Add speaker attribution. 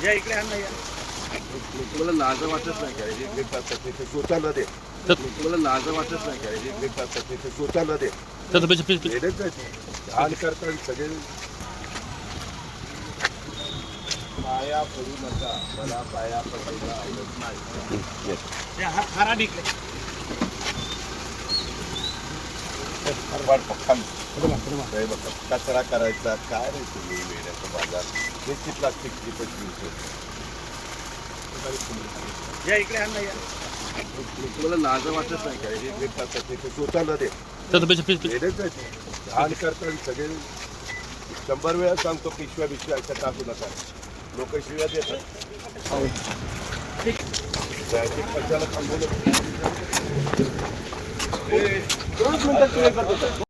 Speaker 1: या इकडे आण ना या.
Speaker 2: तुम्हाला लाज वाटत नाही का एक करतात ते स्वतःला दे. तुम्हाला लाज वाटत नाही का एक करतात ते स्वतःला दे. येडेच आहे ते. घाण करतात सगळे. पाया पडू नका, मला पाया पडायला आवडत नाही.
Speaker 1: या हारा निघले.
Speaker 2: कचरा करायचा काय रे तुम्ही वेड्याचा बाजार. किती प्लास्टिकची पण
Speaker 1: या इकडे आण ना या.
Speaker 2: तुम्हाला लाज वाटत नाही का एक करतात ते स्वतःला दे. येडेच आहे ते. घाण करतात सगळे. 100 वेळा सांगतो पिशव्या बिशव्या अशा टाकू नका. लोक शिव्या देतात. कशाला थांबवलं. 2 मिनिटात